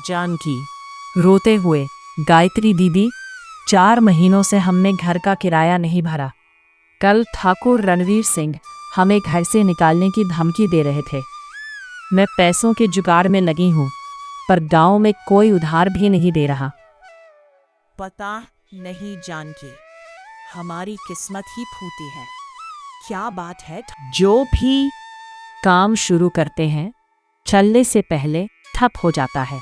जानकी रोते हुए, गायत्री दीदी, 4 महीनों से हमने घर का किराया नहीं भरा। कल ठाकुर रणवीर सिंह हमें घर से निकालने की धमकी दे रहे थे। मैं पैसों के जुगाड़ में लगी हूँ, पर गांव में कोई उधार भी नहीं दे रहा। पता नहीं जानकी, हमारी किस्मत ही फूटी है। क्या बात है? जो भी काम शुरू करते हैं, चलने से पहले ठप हो जाता है।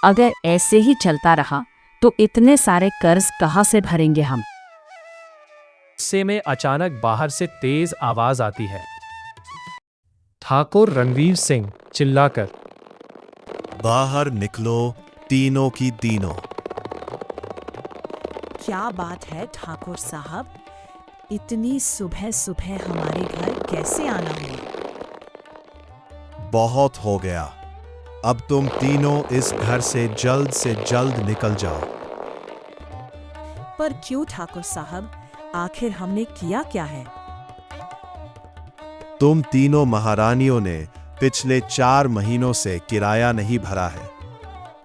अगर ऐसे ही चलता रहा तो इतने सारे कर्ज कहाँ से भरेंगे हम? गुस्से में अचानक बाहर से तेज आवाज आती है। ठाकुर रणवीर सिंह चिल्लाकर, बाहर निकलो तीनों की तीनों। क्या बात है ठाकुर साहब, इतनी सुबह सुबह हमारे घर कैसे आना हुआ? बहुत हो गया, अब तुम तीनों इस घर से जल्द निकल जाओ। पर क्यों ठाकुर साहब, आखिर हमने किया क्या है? तुम तीनों महारानियों ने पिछले 4 महीनों से किराया नहीं भरा है।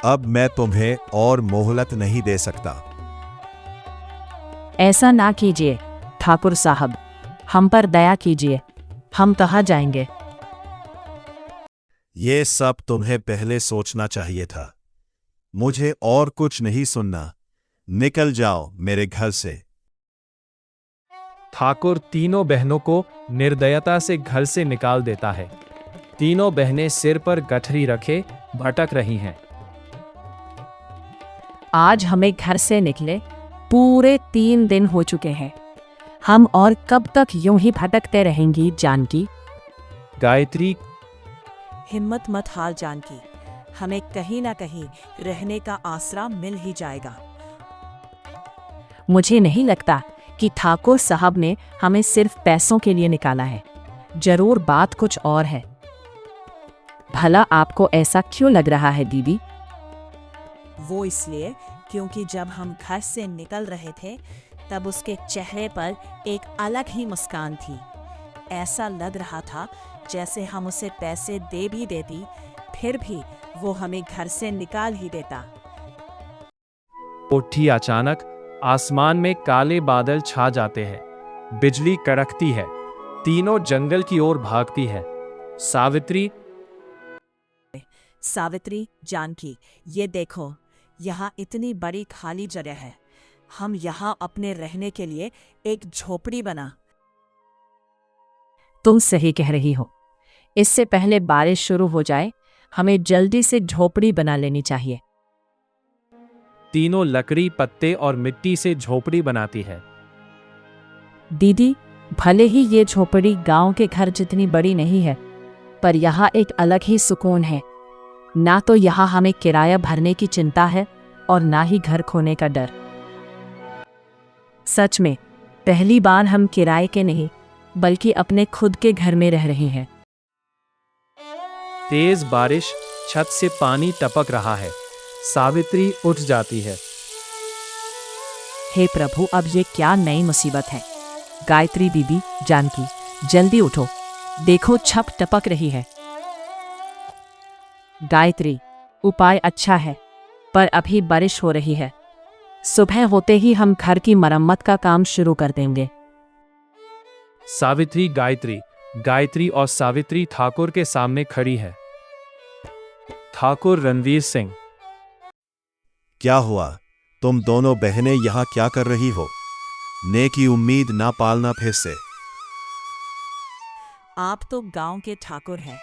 अब मैं तुम्हें और मोहलत नहीं दे सकता। ऐसा ना कीजिए ठाकुर साहब, हम पर दया कीजिए। हम कहाँ जाएंगे? ये सब तुम्हें पहले सोचना चाहिए था। मुझे और कुछ नहीं सुनना। निकल जाओ मेरे घर से। ठाकुर तीनों बहनों को निर्दयता से घर से निकाल देता है। तीनों बहनें सिर पर गठरी रखे भटक रही हैं। आज हमें घर से निकले पूरे 3 दिन हो चुके हैं। हम और कब तक यूं ही भटकते रहेंगी जानकी? गायत्री, हिम्मत मत हार जानकी, हमें कहीं ना कहीं रहने का आसरा मिल ही जाएगा। मुझे नहीं लगता कि ठाकुर साहब ने हमें सिर्फ पैसों के लिए निकाला है। जरूर बात कुछ और है। भला आपको ऐसा क्यों लग रहा है दीदी? वो इसलिए क्योंकि जब हम घर से निकल रहे थे तब उसके चेहरे पर एक अलग ही मुस्कान थी। ऐसा लग रहा था जैसे हम उसे पैसे दे भी देती, फिर भी वो हमें घर से निकाल ही देता। उठी अचानक आसमान में काले बादल छा जाते हैं। बिजली कड़कती है। तीनों जंगल की ओर भागती है। सावित्री, जानकी, ये देखो, यहाँ इतनी बड़ी खाली जगह है। हम यहाँ अपने रहने के लिए एक झोपड़ी बना। तुम सही कह रही हो। इससे पहले बारिश शुरू हो जाए, हमें जल्दी से झोपड़ी बना लेनी चाहिए। तीनों लकड़ी, पत्ते और मिट्टी से झोपड़ी बनाती है। दीदी, भले ही ये झोपड़ी गांव के घर जितनी बड़ी नहीं है, पर यहाँ एक अलग ही सुकून है। ना तो यहाँ हमें किराया भरने की चिंता है और ना ही घर खोने का डर। सच में पहली बार हम किराए के नहीं बल्कि अपने खुद के घर में रह रहे हैं। तेज बारिश, छत से पानी टपक रहा है। सावित्री उठ जाती है। हे प्रभु, अब ये क्या नई मुसीबत है? गायत्री दीदी, जानकी, जल्दी उठो, देखो छत टपक रही है। गायत्री, उपाय अच्छा है, पर अभी बारिश हो रही है। सुबह होते ही हम घर की मरम्मत का काम शुरू कर देंगे। सावित्री, गायत्री और सावित्री ठाकुर के सामने खड़ी है। ठाकुर रणवीर सिंह, क्या हुआ? तुम दोनों बहनें यहाँ क्या कर रही हो? नेकी उम्मीद ना पालना फिर से। आप तो गांव के ठाकुर हैं।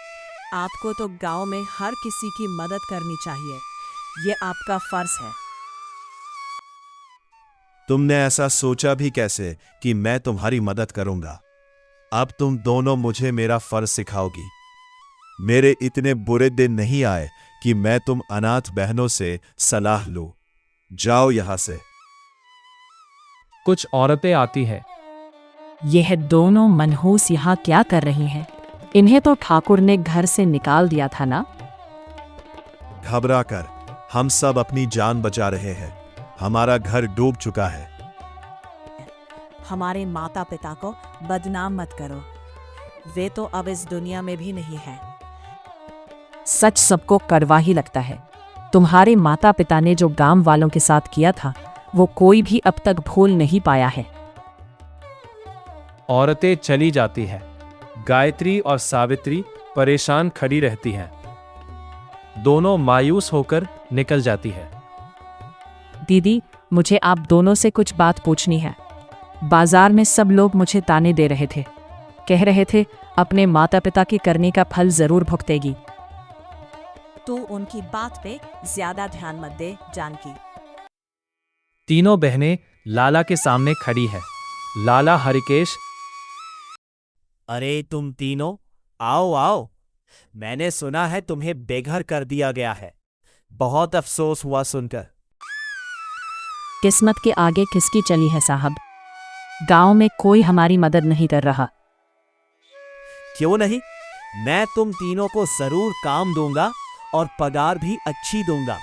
आपको तो गांव में हर किसी की मदद करनी चाहिए। ये आपका फर्ज है। तुमने ऐसा सोचा भी कैसे कि मैं तुम्हारी मदद करूंगा? अब तुम दोनों मुझे मेरा फर्ज सिखाओगी। मेरे इतने बुरे दिन नहीं आए कि मैं तुम अनाथ बहनों से सलाह लूं। जाओ यहां से। कुछ औरतें आती हैं। यह दोनों मनहूस यहाँ क्या कर रही हैं? इन्हें तो ठाकुर ने घर से निकाल दिया था ना? घबरा कर हम सब अपनी जान बचा रहे हैं। हमारा घर डूब चुका है। हमारे माता पिता को बदनाम मत करो। वे तो अब इस दुनिया में भी नहीं है। सच सबको कड़वा ही लगता है। तुम्हारे माता पिता ने जो गांव वालों के साथ किया था वो कोई भी अब तक भूल नहीं पाया है। औरतें चली जाती हैं। गायत्री और सावित्री परेशान खड़ी रहती हैं। दोनों मायूस होकर निकल जाती है। दीदी, मुझे आप दोनों से कुछ बात पूछनी है। बाजार में सब लोग मुझे ताने दे रहे थे, कह रहे थे अपने माता पिता की करने का फल जरूर भुगतेगी। तू उनकी बात पे ज्यादा ध्यान मत दे जानकी। तीनों बहनें लाला के सामने खड़ी हैं। लाला हरिकेश, अरे तुम तीनों, आओ आओ। मैंने सुना है तुम्हें बेघर कर दिया गया है। बहुत अफसोस हुआ सुनकर। किस्मत के आगे किसकी चली है साहब। गांव में कोई हमारी मदद नहीं कर रहा। क्यों नहीं? मैं तुम तीनों को जरूर काम दूंगा और पगार भी अच्छी दूंगा।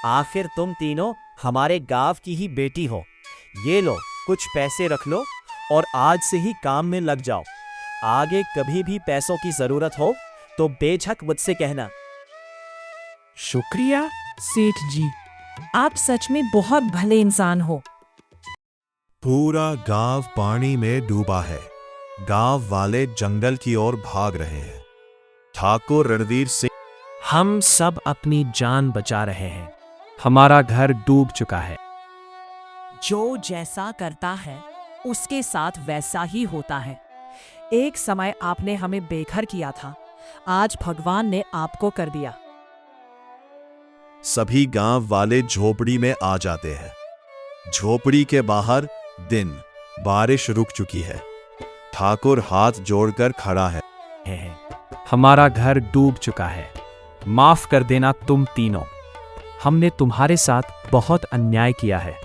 आखिर तुम तीनों हमारे गांव की ही बेटी हो। ये लो, कुछ पैसे रख लो और आज से ही काम में लग जाओ। आगे कभी भी पैसों की जरूरत हो तो बेझक मुझसे कहना। शुक्रिया सेठ जी, आप सच में बहुत भले इंसान हो। पूरा गांव पानी में डूबा है। गांव वाले जंगल की ओर भाग रहे हैं। ठाकुर रणवीर सिंह, हम सब अपनी जान बचा रहे हैं। हमारा घर डूब चुका है। जो जैसा करता है उसके साथ वैसा ही होता है। एक समय आपने हमें बेघर किया था, आज भगवान ने आपको कर दिया। सभी गांव वाले झोपड़ी में आ जाते हैं। झोपड़ी के बाहर दिन, बारिश रुक चुकी है। ठाकुर हाथ जोड़कर खड़ा है। हमारा घर डूब चुका है। माफ कर देना तुम तीनों। हमने तुम्हारे साथ बहुत अन्याय किया है।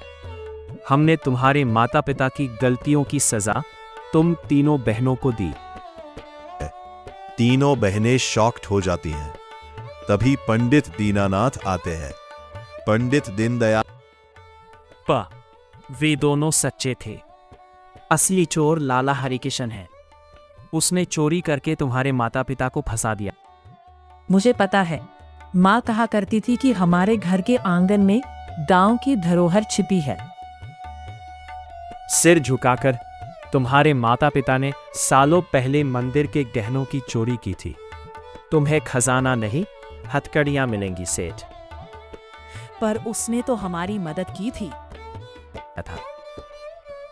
हमने तुम्हारे माता पिता की गलतियों की सजा तुम तीनों बहनों को दी। तीनों बहनें शॉक्ड हो जाती हैं। तभी पंडित दीनानाथ आते हैं। पंडित दीनदयाल, वे दोनों सच्चे थे। असली चोर लाला हरिकिशन है। उसने चोरी करके तुम्हारे माता पिता को फंसा दिया। मुझे पता है, माँ कहा करती थी कि हमारे घर के आंगन में गांव की धरोहर छिपी है। सिर झुकाकर तुम्हारे माता पिता ने सालों पहले मंदिर के गहनों की चोरी की थी। तुम्हें खजाना नहीं, हथकड़ियां मिलेंगी सेठ। पर उसने तो हमारी मदद की थी। था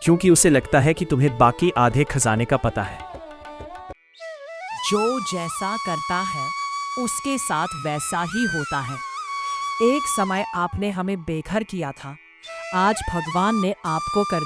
क्योंकि उसे लगता है कि तुम्हें बाकी आधे खजाने का पता है। जो जैसा करता है उसके साथ वैसा ही होता है। एक समय आपने हमें बेघर किया था, आज भगवान ने आपको कर